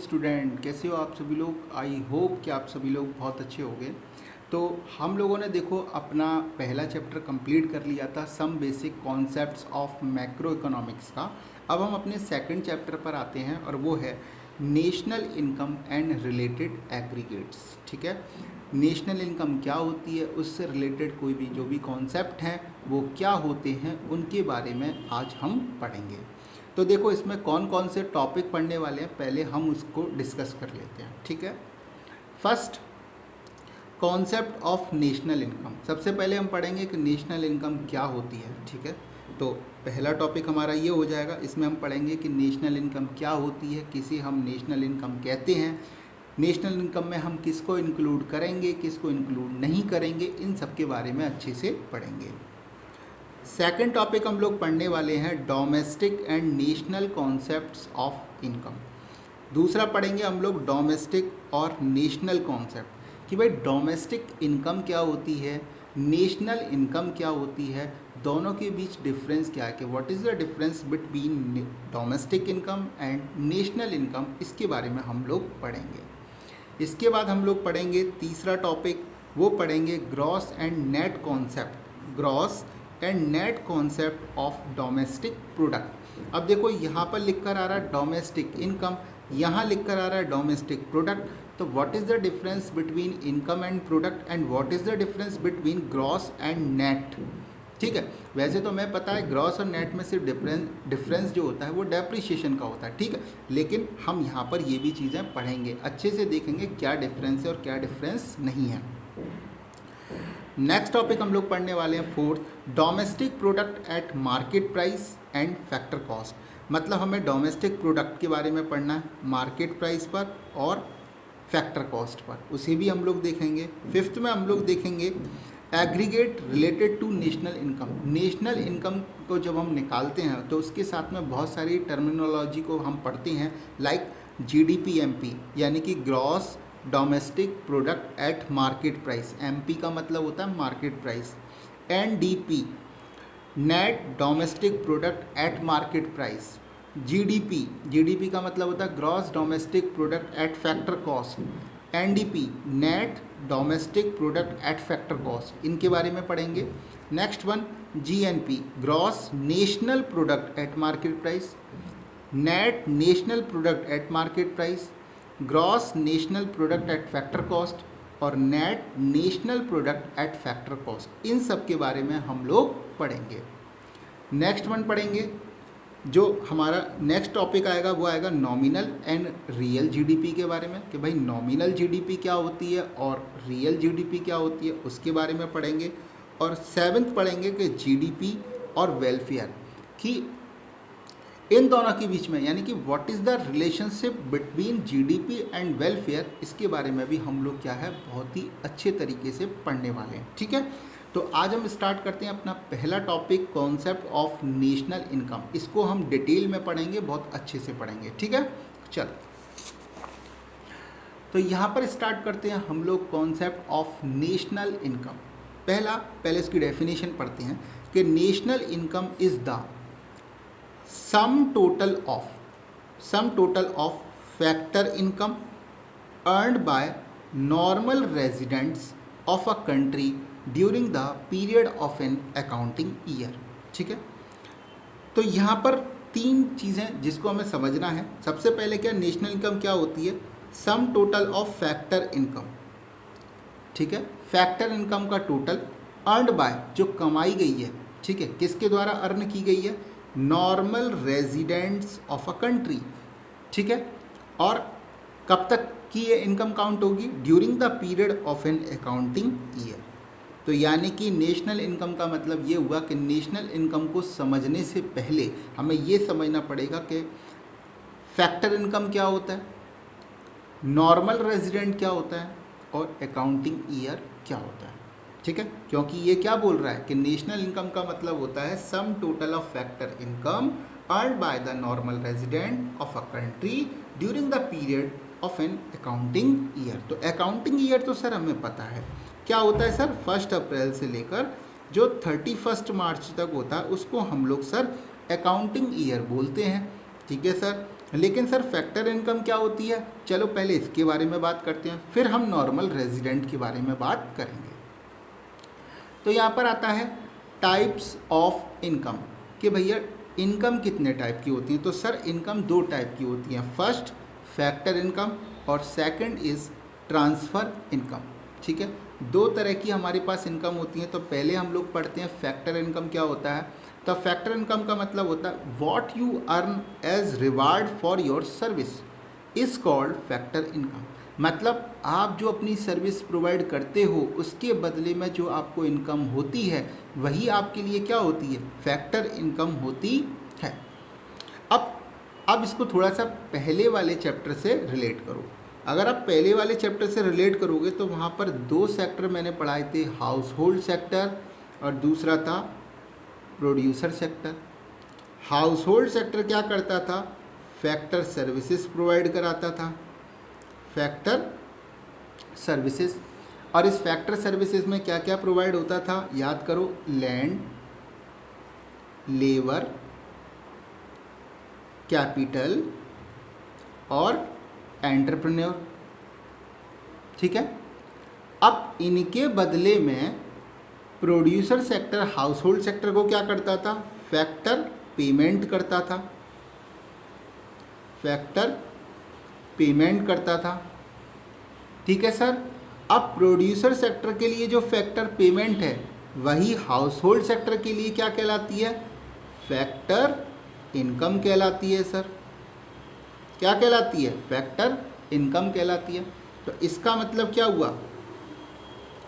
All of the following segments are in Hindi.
स्टूडेंट, कैसे हो आप सभी लोग। आई होप कि आप सभी लोग बहुत अच्छे होंगे। तो हम लोगों ने देखो अपना पहला चैप्टर कंप्लीट कर लिया था, some basic concepts of macroeconomics का। अब हम अपने सेकंड चैप्टर पर आते हैं और वो है national income and related aggregates. ठीक है, नेशनल इनकम क्या होती है, उससे रिलेटेड कोई भी जो भी कॉन्सेप्ट हैं वो क्या होते हैं, उनके बारे में आज हम पढ़ेंगे। तो देखो इसमें कौन कौन से टॉपिक पढ़ने वाले हैं, पहले हम उसको डिस्कस कर लेते हैं। ठीक है, first concept of national income. सबसे पहले हम पढ़ेंगे कि नेशनल इनकम क्या होती है। ठीक है, तो पहला टॉपिक हमारा ये हो जाएगा। इसमें हम पढ़ेंगे कि नेशनल इनकम क्या होती है, किसे हम नेशनल इनकम कहते हैं, नेशनल इनकम में हम किसको इंक्लूड करेंगे, किसको इंक्लूड नहीं करेंगे, इन सब के बारे में अच्छे से पढ़ेंगे। सेकंड टॉपिक हम लोग पढ़ने वाले हैं domestic and national concepts of income. दूसरा पढ़ेंगे हम लोग डोमेस्टिक और नेशनल कॉन्सेप्ट कि भाई डोमेस्टिक इनकम क्या होती है, नेशनल इनकम क्या होती है, दोनों के बीच डिफरेंस क्या है, कि what is the difference between domestic income and national income, इसके बारे में हम लोग पढ़ेंगे। इसके बाद हम लोग पढ़ेंगे तीसरा टॉपिक, वो पढ़ेंगे gross and net concept, gross and net concept of domestic product. अब देखो यहाँ पर लिख कर आ रहा है डोमेस्टिक इनकम, यहाँ लिख कर आ रहा है डोमेस्टिक प्रोडक्ट। तो what is the difference between income and product and what is the difference between gross and net. ठीक है, वैसे तो मैं पता है ग्रॉस और नेट में सिर्फ डिफरेंस जो होता है वो डेप्रिशिएशन का होता है। ठीक है, लेकिन हम यहाँ पर ये भी चीज़ें पढ़ेंगे, अच्छे से देखेंगे क्या डिफरेंस है और क्या डिफरेंस नहीं है। नेक्स्ट टॉपिक हम लोग पढ़ने वाले हैं fourth, domestic product at market price and factor cost. मतलब हमें डोमेस्टिक प्रोडक्ट के बारे में पढ़ना है मार्केट प्राइस पर और फैक्टर कॉस्ट पर, उसे भी हम लोग देखेंगे। फिफ्थ में हम लोग देखेंगे aggregate related to national income. National income को जब हम निकालते हैं तो उसके साथ में बहुत सारी टर्मिनोलॉजी को हम पढ़ते हैं, लाइक GDP-MP यानी कि gross domestic product at market price, MP का मतलब होता है market price, NDP net domestic product at market price, GDP का मतलब होता है gross domestic product at factor cost, NDP net domestic product at factor cost, इनके बारे में पढ़ेंगे। Next one GNP gross national product at market price, net national product at market price, gross national product at factor cost और net national product at factor cost, इन सब के बारे में हम लोग पढ़ेंगे। नेक्स्ट वन पढ़ेंगे, जो हमारा नेक्स्ट टॉपिक आएगा वो आएगा नॉमिनल एंड रियल GDP के बारे में, कि भाई नॉमिनल GDP क्या होती है और रियल GDP क्या होती है, उसके बारे में पढ़ेंगे। और सेवन्थ पढ़ेंगे कि GDP और वेलफेयर की इन दोनों के बीच में, यानी कि what is the relationship between GDP and welfare, इसके बारे में भी हम लोग क्या है बहुत ही अच्छे तरीके से पढ़ने वाले हैं। ठीक है, तो आज हम स्टार्ट करते हैं अपना पहला topic concept of national income. इसको हम डिटेल में पढ़ेंगे, बहुत अच्छे से पढ़ेंगे। ठीक है, चलो तो यहाँ पर स्टार्ट करते हैं हम लोग कॉन्सेप्ट ऑफ नेशनल इनकम। पहले इसकी डेफिनेशन पढ़ते हैं कि national income is the sum total of factor income earned by normal residents of a country during the period of an accounting year। ठीक है, तो यहाँ पर तीन चीज़ें जिसको हमें समझना है। सबसे पहले क्या नेशनल इनकम क्या होती है, sum total of factor income. ठीक है, फैक्टर इनकम का टोटल अर्नड बाय, जो कमाई गई है, ठीक है, किसके द्वारा अर्न की गई है, normal residents of a country. ठीक है, और कब तक की ये इनकम काउंट होगी, during the period of an accounting year. तो यानी कि नेशनल इनकम का मतलब ये हुआ कि नेशनल इनकम को समझने से पहले हमें ये समझना पड़ेगा कि फैक्टर इनकम क्या होता है, नॉर्मल रेजिडेंट क्या होता है और अकाउंटिंग ईयर क्या होता है। ठीक है, क्योंकि ये क्या बोल रहा है कि नेशनल इनकम का मतलब होता है sum total of factor income earned by the normal resident of a country during the period of an accounting year. तो अकाउंटिंग ईयर तो सर हमें पता है क्या होता है सर, 1 अप्रैल से लेकर जो 31 मार्च तक होता है उसको हम लोग सर अकाउंटिंग ईयर बोलते हैं। ठीक है सर, लेकिन सर फैक्टर इनकम क्या होती है, चलो पहले इसके बारे में बात करते हैं, फिर हम नॉर्मल रेजिडेंट के बारे में बात करेंगे। तो यहाँ पर आता है टाइप्स ऑफ इनकम, कि भैया इनकम कितने टाइप की होती हैं। तो सर इनकम दो टाइप की होती हैं, फर्स्ट फैक्टर इनकम और सेकंड इज़ ट्रांसफ़र इनकम। ठीक है, दो तरह की हमारे पास इनकम होती हैं। तो पहले हम लोग पढ़ते हैं फैक्टर इनकम क्या होता है। तो फैक्टर इनकम का मतलब होता है what you earn as reward for your service is called factor income. मतलब आप जो अपनी सर्विस प्रोवाइड करते हो उसके बदले में जो आपको इनकम होती है वही आपके लिए क्या होती है, फैक्टर इनकम होती है। अब इसको थोड़ा सा पहले वाले चैप्टर से रिलेट करो। अगर आप पहले वाले चैप्टर से रिलेट करोगे तो वहाँ पर दो सेक्टर मैंने पढ़ाए थे, हाउस होल्ड सेक्टर और दूसरा था producer sector. House hold sector क्या करता था, फैक्टर सर्विसेज प्रोवाइड कराता था, फैक्टर सर्विसेज। और इस फैक्टर सर्विसेज में क्या क्या प्रोवाइड होता था, याद करो, लैंड, लेबर, कैपिटल और एंटरप्रेन्योर। ठीक है, अब इनके बदले में producer sector house hold sector को क्या करता था, फैक्टर पेमेंट करता था, फैक्टर पेमेंट करता था। ठीक है सर, अब प्रोड्यूसर सेक्टर के लिए जो फैक्टर पेमेंट है वही हाउस होल्ड सेक्टर के लिए क्या कहलाती है, फैक्टर इनकम कहलाती है। सर क्या कहलाती है, फैक्टर इनकम कहलाती है। तो इसका मतलब क्या हुआ,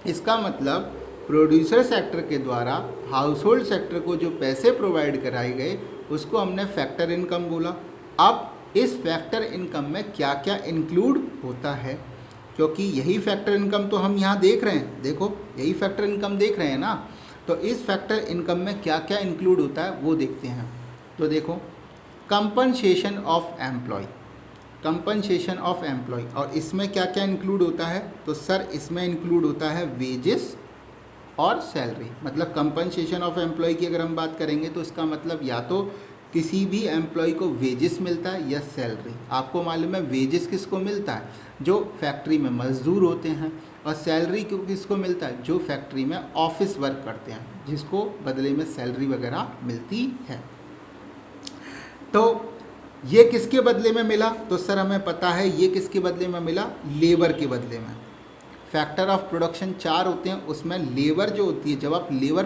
इसका मतलब प्रोड्यूसर सेक्टर के द्वारा हाउस होल्ड सेक्टर को जो पैसे प्रोवाइड कराए गए उसको हमने फैक्टर इनकम बोला। अब इस फैक्टर इनकम में क्या क्या इंक्लूड होता है, क्योंकि यही फैक्टर इनकम तो हम यहाँ देख रहे हैं, देखो यही फैक्टर इनकम देख रहे हैं ना। तो इस फैक्टर इनकम में क्या क्या इंक्लूड होता है वो देखते हैं। तो देखो, compensation of employee, compensation of employee, और इसमें क्या क्या इंक्लूड होता है, तो सर इसमें इंक्लूड होता है वेजेस और सैलरी। मतलब कंपनसेशन ऑफ एम्प्लॉय की अगर हम बात करेंगे तो इसका मतलब या तो किसी भी एम्प्लॉय को वेजेस मिलता है या सैलरी। आपको मालूम है वेजेस किसको मिलता है, जो फैक्ट्री में मजदूर होते हैं, और सैलरी किसको मिलता है, जो फैक्ट्री में ऑफिस वर्क करते हैं, जिसको बदले में सैलरी वगैरह मिलती है। तो ये किसके बदले में मिला, तो सर हमें पता है ये किसके बदले में मिला, लेबर के बदले में। फैक्टर ऑफ प्रोडक्शन 4 होते हैं, उसमें लेबर जो होती है, जब आप लेबर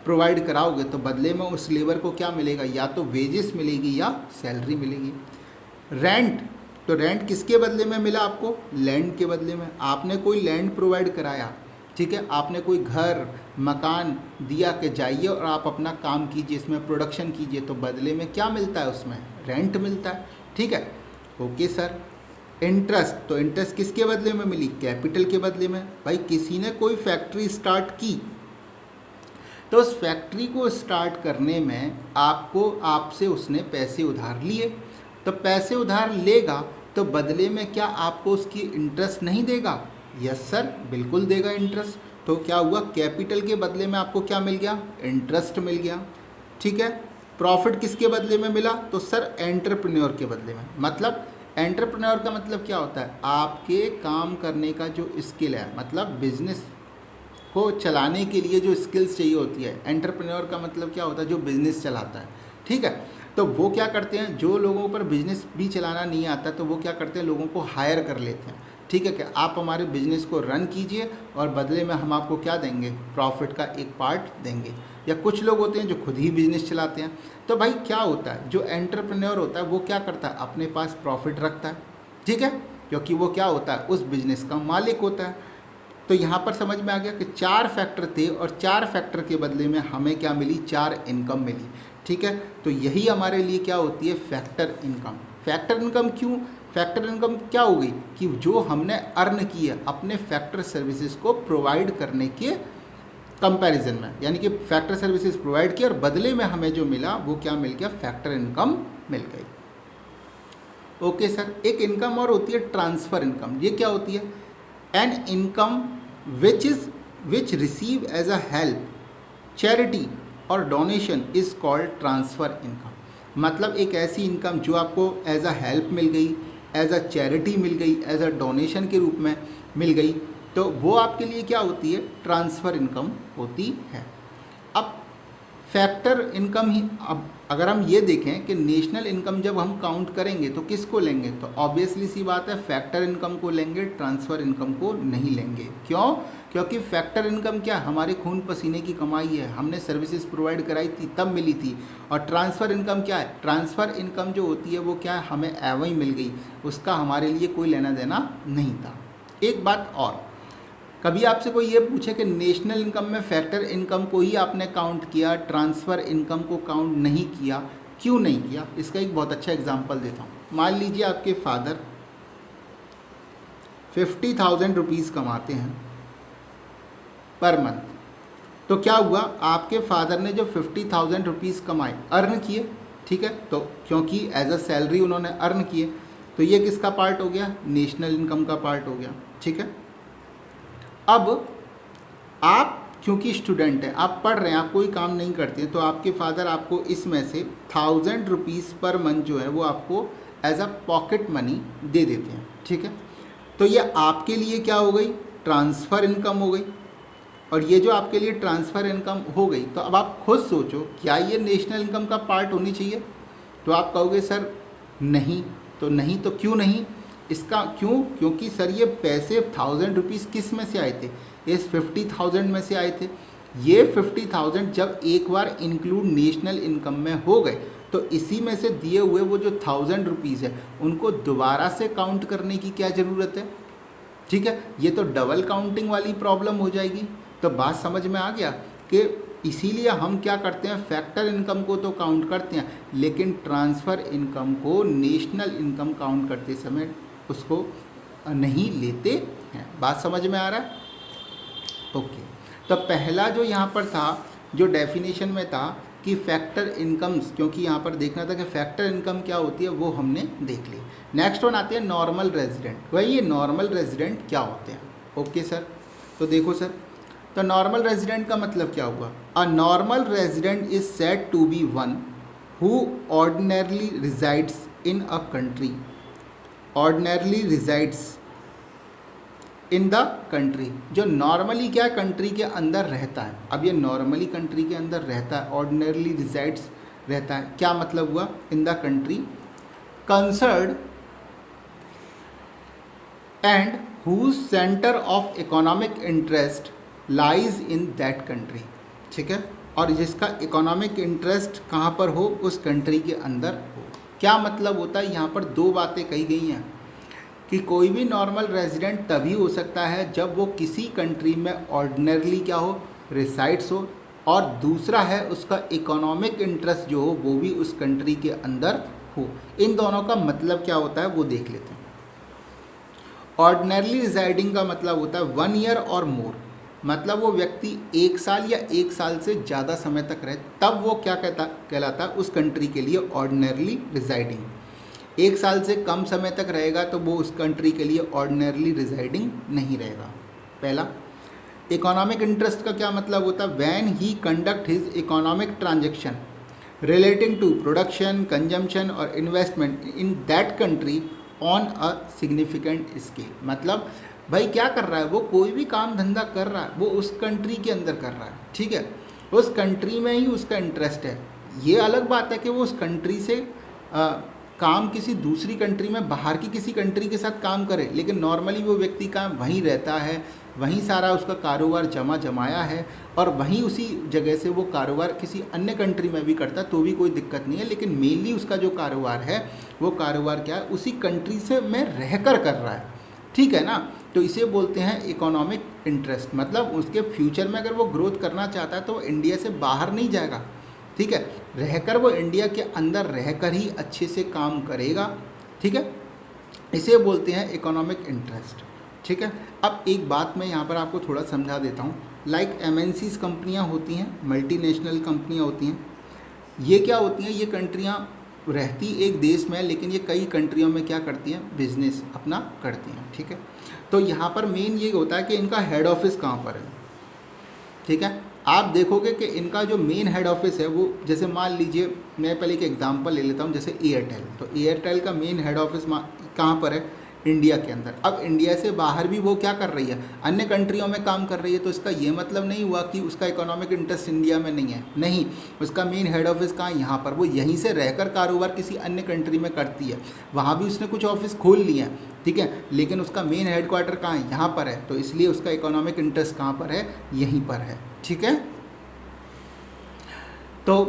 प्रोवाइड कराओगे तो बदले में उस लेबर को क्या मिलेगा, या तो वेजेस मिलेगी या सैलरी मिलेगी। रेंट, तो रेंट किसके बदले में मिला आपको, लैंड के बदले में। आपने कोई लैंड प्रोवाइड कराया, ठीक है, आपने कोई घर मकान दिया कि जाइए और आप अपना काम कीजिए, इसमें प्रोडक्शन कीजिए, तो बदले में क्या मिलता है, उसमें रेंट मिलता है। ठीक है, ओके सर। इंटरेस्ट, तो इंटरेस्ट किसके बदले में मिली, कैपिटल के बदले में। भाई किसी ने कोई फैक्ट्री स्टार्ट की तो उस फैक्ट्री को स्टार्ट करने में आपसे उसने पैसे उधार लिए, तो पैसे उधार लेगा तो बदले में क्या आपको उसकी इंटरेस्ट नहीं देगा, यस सर बिल्कुल देगा इंटरेस्ट। तो क्या हुआ, कैपिटल के बदले में आपको क्या मिल गया, इंटरेस्ट मिल गया। ठीक है, प्रॉफिट किसके बदले में मिला, तो सर एंटरप्रेन्योर के बदले में। मतलब एंटरप्रेन्योर का मतलब क्या होता है, आपके काम करने का जो स्किल है, मतलब बिजनेस को चलाने के लिए जो स्किल्स चाहिए होती है। एंटरप्रेन्योर का मतलब क्या होता है, जो बिजनेस चलाता है। ठीक है, तो वो क्या करते हैं, जो लोगों पर बिजनेस भी चलाना नहीं आता तो वो क्या करते हैं, लोगों को हायर कर लेते हैं। ठीक है, कि आप हमारे बिजनेस को रन कीजिए और बदले में हम आपको क्या देंगे, प्रॉफिट का एक पार्ट देंगे। या कुछ लोग होते हैं जो खुद ही बिजनेस चलाते हैं। तो भाई क्या होता है, जो एंटरप्रेन्योर होता है वो क्या करता है, अपने पास प्रॉफिट रखता है। ठीक है, क्योंकि वो क्या होता है, उस बिजनेस का मालिक होता है। तो यहाँ पर समझ में आ गया कि 4 फैक्टर थे और 4 फैक्टर के बदले में हमें क्या मिली, 4 इनकम मिली। ठीक है, तो यही हमारे लिए क्या होती है, फैक्टर इनकम। फैक्टर इनकम क्यों, फैक्टर इनकम क्या हो गई कि जो हमने अर्न की है अपने फैक्टर सर्विसेज को प्रोवाइड करने के कंपैरिजन में, यानी कि फैक्टर सर्विसेज प्रोवाइड की और बदले में हमें जो मिला वो क्या मिल गया, फैक्टर इनकम मिल गई। ओके सर, एक इनकम और होती है ट्रांसफ़र इनकम। ये क्या होती है, an income which receive as a help, charity और donation is called transfer income. मतलब एक ऐसी इनकम जो आपको एज अ हेल्प मिल गई, एज अ चैरिटी मिल गई, एज अ डोनेशन के रूप में मिल गई, तो वो आपके लिए क्या होती है, ट्रांसफ़र इनकम होती है। अब फैक्टर इनकम ही, अब अगर हम ये देखें कि नेशनल इनकम जब हम काउंट करेंगे तो किसको लेंगे, तो ऑब्वियसली सी बात है फैक्टर इनकम को लेंगे, ट्रांसफ़र इनकम को नहीं लेंगे। क्यों? क्योंकि फैक्टर इनकम क्या, हमारे खून पसीने की कमाई है, हमने सर्विसेज प्रोवाइड कराई थी तब मिली थी। और ट्रांसफ़र इनकम क्या है, ट्रांसफ़र इनकम जो होती है वो क्या है, हमें एवं ही मिल गई, उसका हमारे लिए कोई लेना देना नहीं था। एक बात और, कभी आपसे कोई ये पूछे कि नेशनल इनकम में फैक्टर इनकम को ही आपने काउंट किया, ट्रांसफ़र इनकम को काउंट नहीं किया, क्यों नहीं किया, इसका एक बहुत अच्छा एग्जांपल देता हूँ। मान लीजिए आपके फादर 50,000 रुपीज़ कमाते हैं पर मंथ, तो क्या हुआ, आपके फादर ने जो 50,000 रुपीज़ कमाए, अर्न किए, ठीक है, तो क्योंकि एज अ सैलरी उन्होंने अर्न किए, तो ये किसका पार्ट हो गया, नेशनल इनकम का पार्ट हो गया, ठीक है। अब आप क्योंकि स्टूडेंट हैं, आप पढ़ रहे हैं, आप कोई काम नहीं करते हैं, तो आपके फादर आपको इसमें से 1000 रुपीज़ पर मंथ जो है वो आपको एज अ पॉकेट मनी दे देते हैं, ठीक है। तो ये आपके लिए क्या हो गई, ट्रांसफ़र इनकम हो गई। और ये जो आपके लिए ट्रांसफ़र इनकम हो गई, तो अब आप खुद सोचो क्या ये नेशनल इनकम का पार्ट होनी चाहिए, तो आप कहोगे सर नहीं, तो नहीं, तो क्यों नहीं, इसका क्यों, क्योंकि सर ये पैसे 1000 रुपीज़ किस में से आए थे, इस 50,000 में से आए थे। ये 50,000 जब एक बार इंक्लूड नेशनल इनकम में हो गए, तो इसी में से दिए हुए वो जो 1000 रुपीज़ है उनको दोबारा से काउंट करने की क्या ज़रूरत है, ठीक है। ये तो डबल काउंटिंग वाली प्रॉब्लम हो जाएगी। तो बात समझ में आ गया कि इसीलिए हम क्या करते हैं, फैक्टर इनकम को तो काउंट करते हैं, लेकिन ट्रांसफ़र इनकम को नेशनल इनकम काउंट करते समय उसको नहीं लेते हैं। बात समझ में आ रहा है? ओके। तो पहला जो यहाँ पर था, जो डेफिनेशन में था कि फैक्टर इनकम्स, क्योंकि यहाँ पर देखना था कि फैक्टर इनकम क्या होती है, वो हमने देख ली। नेक्स्ट वन आते हैं नॉर्मल रेजिडेंट। भाई ये नॉर्मल रेजिडेंट क्या होते हैं? ओके सर, तो देखो सर, तो नॉर्मल रेजिडेंट का मतलब क्या हुआ, a normal resident is said to be one who ordinarily resides in a country, ordinarily resides in the country, जो नॉर्मली क्या कंट्री के अंदर रहता है। अब ये नॉर्मली कंट्री के अंदर रहता है, ऑर्डिनरली रिजाइड्स रहता है, क्या मतलब हुआ, in the country concerned and whose centre of economic interest lies in that country, ठीक है, और जिसका इकोनॉमिक इंटरेस्ट कहाँ पर हो, उस कंट्री के अंदर हो। क्या मतलब होता है, यहाँ पर दो बातें कही गई हैं कि कोई भी नॉर्मल रेजिडेंट तभी हो सकता है जब वो किसी कंट्री में ऑर्डिनरली क्या हो, रिसाइड्स हो, और दूसरा है उसका इकोनॉमिक इंटरेस्ट जो हो वो भी उस कंट्री के अंदर हो। इन दोनों का मतलब क्या होता है वो देख लेते हैं। ऑर्डिनरली रिजाइडिंग का मतलब होता है 1 ईयर और मोर, मतलब वो व्यक्ति 1 साल या 1 साल से ज़्यादा समय तक रहे, तब वो क्या कहलाता है उस कंट्री के लिए ऑर्डिनरली रिजाइडिंग। 1 साल से कम समय तक रहेगा तो वो उस कंट्री के लिए ऑर्डिनरली रिजाइडिंग नहीं रहेगा। पहला। इकोनॉमिक इंटरेस्ट का क्या मतलब होता है, when he conduct his economic transaction relating to production, consumption और investment in that country on a significant scale. मतलब भाई क्या कर रहा है, वो कोई भी काम धंधा कर रहा है वो उस कंट्री के अंदर कर रहा है, ठीक है, उस कंट्री में ही उसका इंटरेस्ट है। ये अलग बात है कि वो उस कंट्री से काम किसी दूसरी कंट्री में, बाहर की किसी कंट्री के साथ काम करे, लेकिन नॉर्मली वो व्यक्ति का वहीं रहता है, वहीं सारा उसका कारोबार जमाया है, और वहीं उसी जगह से वो कारोबार किसी अन्य कंट्री में भी करता है तो भी कोई दिक्कत नहीं है, लेकिन मेनली उसका जो कारोबार है वो कारोबार क्या है, उसी कंट्री से में रहकर कर रहा है, ठीक है ना। तो इसे बोलते हैं इकोनॉमिक इंटरेस्ट। मतलब उसके फ्यूचर में अगर वो ग्रोथ करना चाहता है तो वो इंडिया से बाहर नहीं जाएगा, ठीक है, रहकर वो इंडिया के अंदर रहकर ही अच्छे से काम करेगा, ठीक है, इसे बोलते हैं इकोनॉमिक इंटरेस्ट, ठीक है। अब एक बात मैं यहाँ पर आपको थोड़ा समझा देता हूँ। लाइक MNCs कंपनियाँ होती हैं, मल्टीनेशनल कंपनियाँ होती हैं, ये क्या होती हैं, ये कंट्रियाँ रहती एक देश में लेकिन ये कई कंट्रियों में क्या करती हैं, बिजनेस अपना करती हैं, ठीक है। तो यहाँ पर मेन ये होता है कि इनका हेड ऑफिस कहाँ पर है, ठीक है, आप देखोगे कि इनका जो मेन हेड ऑफिस है वो, जैसे मान लीजिए मैं पहले एक एग्जांपल ले लेता हूँ, जैसे एयरटेल, तो एयरटेल का मेन हेड ऑफिस कहाँ पर है, इंडिया के अंदर। अब इंडिया से बाहर भी वो क्या कर रही है, अन्य कंट्रियों में काम कर रही है, तो इसका ये मतलब नहीं हुआ कि उसका इकोनॉमिक इंटरेस्ट इंडिया में नहीं है, नहीं, उसका मेन हेड ऑफिस कहाँ है, यहाँ पर। वो यहीं से रहकर कारोबार किसी अन्य कंट्री में करती है, वहाँ भी उसने कुछ ऑफिस खोल लिए हैं, ठीक है, लेकिन उसका मेन हेडक्वार्टर कहाँ है, यहाँ पर है, तो इसलिए उसका इकोनॉमिक इंटरेस्ट कहाँ पर है, यहीं पर है, ठीक है। तो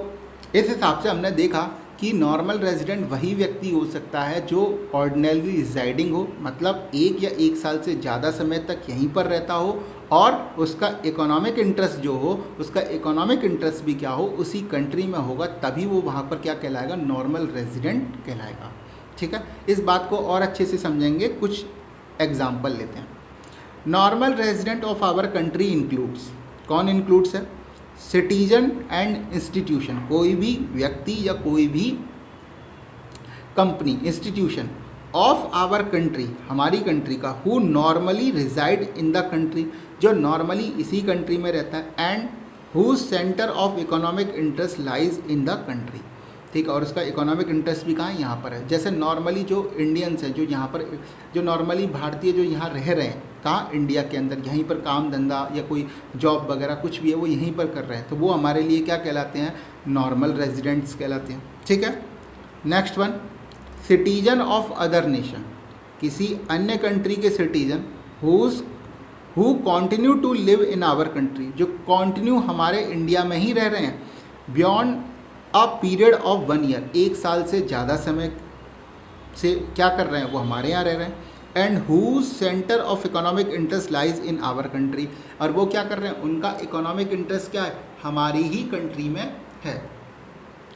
इस हिसाब से हमने देखा कि नॉर्मल रेजिडेंट वही व्यक्ति हो सकता है जो ऑर्डिनरी रिजाइडिंग हो, मतलब 1 या 1 साल से ज़्यादा समय तक यहीं पर रहता हो, और उसका इकोनॉमिक इंटरेस्ट जो हो, उसका इकोनॉमिक इंटरेस्ट भी क्या हो, उसी कंट्री में होगा, तभी वो वहाँ पर क्या कहलाएगा, नॉर्मल रेजिडेंट कहलाएगा, ठीक है। इस बात को और अच्छे से समझेंगे, कुछ एग्जाम्पल लेते हैं। Normal resident of our country includes, कौन इंक्लूड्स है, सिटीजन एंड इंस्टीट्यूशन, कोई भी व्यक्ति या कोई भी कंपनी, इंस्टीट्यूशन ऑफ आवर कंट्री, हमारी कंट्री का, who normally reside in the country, जो नॉर्मली इसी कंट्री में रहता है, and who centre of economic interest lies in the country, ठीक है, और उसका इकोनॉमिक इंटरेस्ट भी कहाँ है, यहाँ पर है। जैसे नॉर्मली जो इंडियंस हैं, जो यहाँ पर, जो नॉर्मली भारतीय जो यहाँ रह रहे हैं, कहाँ, इंडिया के अंदर, यहीं पर काम धंधा या कोई जॉब वगैरह कुछ भी है वो यहीं पर कर रहे हैं, तो वो हमारे लिए क्या कहलाते हैं, नॉर्मल रेजिडेंट्स कहलाते हैं, ठीक है। Next one, citizen of other nation, किसी अन्य कंट्री के citizen who continue to live in our country, जो कॉन्टिन्यू हमारे इंडिया में ही रह रहे हैं, beyond a period of 1 year, 1 साल से ज़्यादा समय से क्या कर रहे हैं, वो हमारे यहाँ रह रहे हैं, and who centre of economic interest lies in our country, और वो क्या कर रहे हैं, उनका इकोनॉमिक इंटरेस्ट क्या है, हमारी ही कंट्री में है,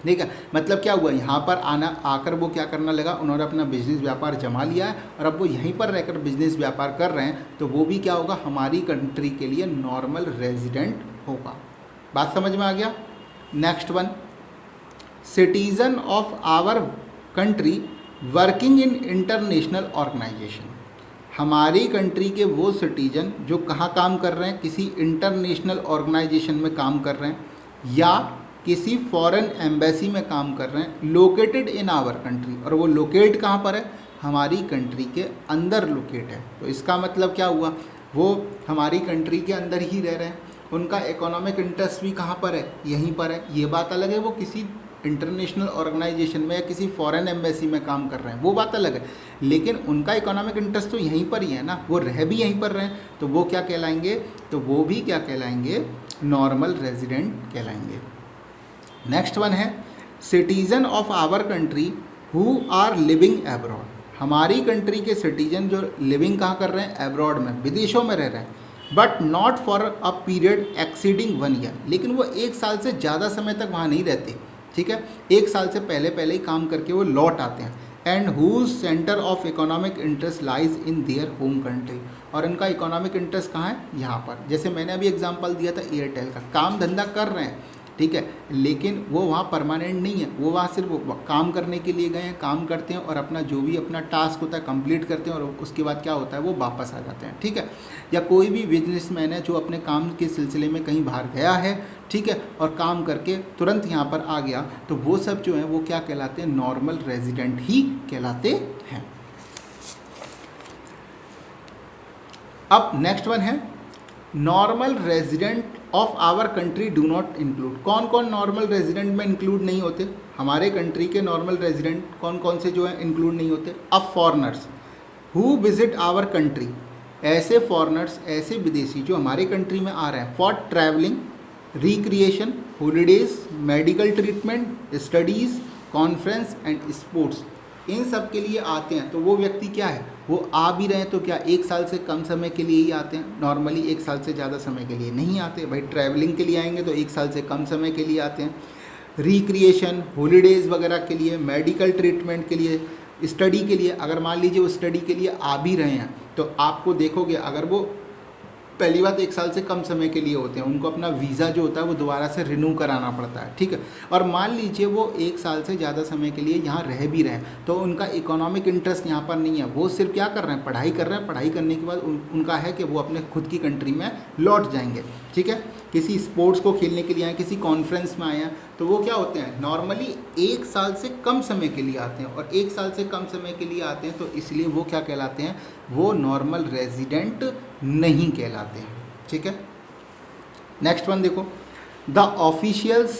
ठीक है। मतलब क्या हुआ, यहाँ पर आकर वो क्या करना लगा, उन्होंने अपना बिजनेस व्यापार जमा लिया है, और अब वो यहीं पर रहकर बिजनेस व्यापार कर रहे हैं, तो वो भी क्या होगा, हमारी कंट्री के लिए नॉर्मल रेजिडेंट होगा। बात समझ में आ गया। Next one, citizen of our country working in international organisation, हमारी कंट्री के वो सिटीजन जो कहाँ काम कर रहे हैं, किसी इंटरनेशनल ऑर्गेनाइजेशन में काम कर रहे हैं, या किसी फॉरेन एम्बेसी में काम कर रहे हैं, लोकेटेड इन आवर कंट्री, और वो लोकेट कहाँ पर है, हमारी कंट्री के अंदर लोकेट है, तो इसका मतलब क्या हुआ, वो हमारी कंट्री के अंदर ही रह रहे हैं, उनका इकोनॉमिक इंटरेस्ट भी कहाँ पर है, यहीं पर है। ये बात अलग है वो किसी इंटरनेशनल ऑर्गेनाइजेशन में या किसी फॉरेन एम्बेसी में काम कर रहे हैं, वो बात अलग है, लेकिन उनका इकोनॉमिक इंटरेस्ट तो यहीं पर ही है ना, वो रह भी यहीं पर रहे हैं, तो वो क्या कहलाएंगे, तो वो भी क्या कहलाएंगे, नॉर्मल रेजिडेंट कहलाएंगे। नेक्स्ट वन है, citizen of our country who are living abroad, हमारी कंट्री के सिटीजन जो लिविंग कहाँ कर रहे हैं, एब्रॉड में, विदेशों में रह रहे हैं, but not for a period exceeding 1 year, लेकिन वो 1 साल से ज़्यादा समय तक वहाँ नहीं रहते, ठीक है, 1 साल से पहले ही काम करके वो लौट आते हैं, and whose centre of economic interest lies in their home country, और उनका इकोनॉमिक इंटरेस्ट कहाँ है, यहाँ पर। जैसे मैंने अभी एग्जांपल दिया था एयरटेल का, काम धंधा कर रहे हैं, ठीक है, लेकिन वो वहाँ परमानेंट नहीं है, वो वहाँ सिर्फ काम करने के लिए गए हैं, काम करते हैं और अपना जो भी अपना टास्क होता है कंप्लीट करते हैं, और उसके बाद क्या होता है, वो वापस आ जाते हैं, ठीक है। या कोई भी बिजनेसमैन है जो अपने काम के सिलसिले में कहीं बाहर गया है, ठीक है, और काम करके तुरंत यहाँ पर आ गया, तो वो सब जो है वो क्या कहलाते हैं, नॉर्मल रेजिडेंट ही कहलाते हैं। अब नेक्स्ट वन है, normal resident of our country do not include, कौन कौन नॉर्मल रेजिडेंट में इंक्लूड नहीं होते, हमारे कंट्री के नॉर्मल रेजिडेंट कौन कौन से जो है इंक्लूड नहीं होते। अब foreigners who visit our country, ऐसे फॉरनर्स, ऐसे विदेशी जो हमारे कंट्री में आ रहे हैं for travelling, recreation, holidays, medical treatment, studies, conference and sports, इन सब के लिए आते हैं, तो वो व्यक्ति क्या है, वो आ भी रहे हैं तो क्या 1 साल से कम समय के लिए ही आते हैं, नॉर्मली 1 साल से ज़्यादा समय के लिए नहीं आते भाई, ट्रैवलिंग के लिए आएंगे तो 1 साल से कम समय के लिए आते हैं, रिक्रिएशन, हॉलीडेज़ वगैरह के लिए, मेडिकल ट्रीटमेंट के लिए, स्टडी के लिए, अगर मान लीजिए वो स्टडी के लिए आ भी रहे हैं तो आपको देखोगे अगर वो पहली बात 1 साल से कम समय के लिए होते हैं, उनको अपना वीज़ा जो होता है वो दोबारा से रिन्यू कराना पड़ता है, ठीक है। और मान लीजिए वो 1 साल से ज़्यादा समय के लिए यहाँ रह भी रहे हैं तो उनका इकोनॉमिक इंटरेस्ट यहाँ पर नहीं है, वो सिर्फ क्या कर रहे हैं, पढ़ाई कर रहे हैं। पढ़ाई करने के बाद उनका है कि वो अपने खुद की कंट्री में लौट जाएंगे, ठीक है। किसी स्पोर्ट्स को खेलने के लिए आए, किसी कॉन्फ्रेंस में आए हैं तो वो क्या होते हैं, नॉर्मली 1 साल से कम समय के लिए आते हैं। और 1 साल से कम समय के लिए आते हैं तो इसलिए वो क्या कहलाते हैं, वो नॉर्मल रेजिडेंट नहीं कहलाते हैं, ठीक है। नेक्स्ट वन देखो, the officials,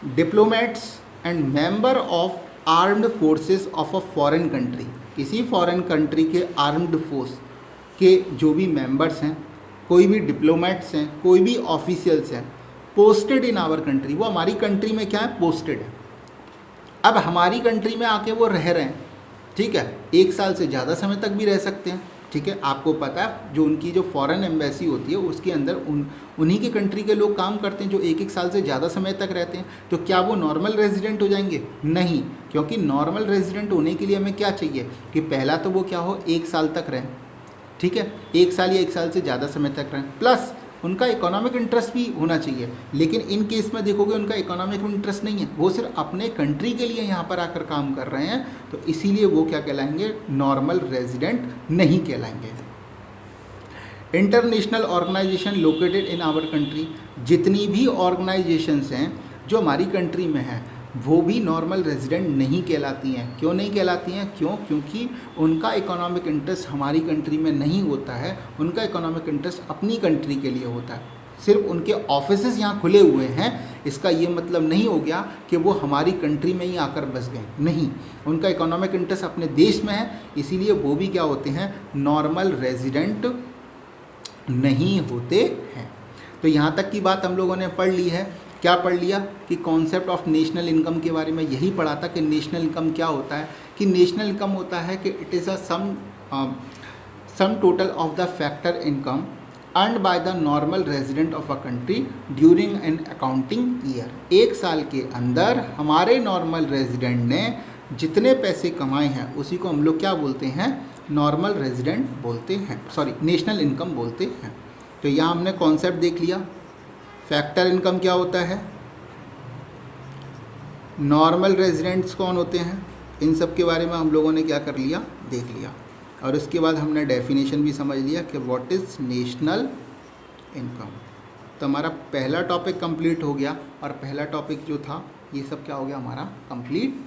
diplomats and member of armed forces of a foreign country, किसी फॉरेन कंट्री के आर्म्ड फोर्स के जो भी मेंबर्स हैं, कोई भी डिप्लोमेट्स हैं, कोई भी ऑफिशियल्स हैं, पोस्टेड इन आवर कंट्री, वो हमारी कंट्री में क्या है, पोस्टेड है। अब हमारी कंट्री में आके वो रह रहे हैं, ठीक है, 1 साल से ज़्यादा समय तक भी रह सकते हैं, ठीक है। आपको पता है जो उनकी जो फॉरेन एम्बेसी होती है उसके अंदर उन्हीं की कंट्री के लोग काम करते हैं जो 1-1 साल से ज़्यादा समय तक रहते हैं। तो क्या वो नॉर्मल रेजिडेंट हो जाएंगे? नहीं, क्योंकि नॉर्मल रेजिडेंट होने के लिए हमें क्या चाहिए कि पहला तो वो क्या हो, 1 साल तक रहें, ठीक है, 1 साल या 1 साल से ज़्यादा समय तक रहें, प्लस उनका इकोनॉमिक इंटरेस्ट भी होना चाहिए। लेकिन इन केस में देखोगे उनका इकोनॉमिक इंटरेस्ट नहीं है, वो सिर्फ अपने कंट्री के लिए यहाँ पर आकर काम कर रहे हैं, तो इसीलिए वो क्या कहलाएंगे, नॉर्मल रेजिडेंट नहीं कहलाएंगे। International organisation located in our country, जितनी भी ऑर्गेनाइजेशंस हैं जो हमारी कंट्री में हैं वो भी नॉर्मल रेजिडेंट नहीं कहलाती हैं। क्यों नहीं कहलाती हैं? क्योंकि उनका इकोनॉमिक इंटरेस्ट हमारी कंट्री में नहीं होता है, उनका इकोनॉमिक इंटरेस्ट अपनी कंट्री के लिए होता है। सिर्फ उनके ऑफिसेज यहाँ खुले हुए हैं, इसका ये मतलब नहीं हो गया कि वो हमारी कंट्री में ही आकर बस गए, नहीं, उनका इकोनॉमिक इंटरेस्ट अपने देश में है, इसीलिए वो भी क्या होते हैं, नॉर्मल रेजिडेंट नहीं होते हैं। तो यहाँ तक की बात हम लोगों ने पढ़ ली है। क्या पढ़ लिया कि कॉन्सेप्ट ऑफ नेशनल इनकम के बारे में यही पढ़ा था कि नेशनल इनकम क्या होता है, कि नेशनल इनकम होता है कि it is a sum total of the factor income earned by the normal resident of a country during an accounting year. 1 साल के अंदर हमारे नॉर्मल रेजिडेंट ने जितने पैसे कमाए हैं उसी को हम लोग क्या बोलते हैं, नॉर्मल रेजिडेंट बोलते हैं, सॉरी नेशनल इनकम बोलते हैं। तो यहाँ हमने कॉन्सेप्ट देख लिया, फैक्टर इनकम क्या होता है, नॉर्मल रेजिडेंट्स कौन होते हैं, इन सब के बारे में हम लोगों ने क्या कर लिया, देख लिया। और उसके बाद हमने डेफिनेशन भी समझ लिया कि व्हाट इज़ नेशनल इनकम। तो हमारा पहला टॉपिक कंप्लीट हो गया, और पहला टॉपिक जो था ये सब क्या हो गया, हमारा कंप्लीट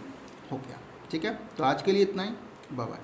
हो गया, ठीक है। तो आज के लिए इतना ही, बाय बाय।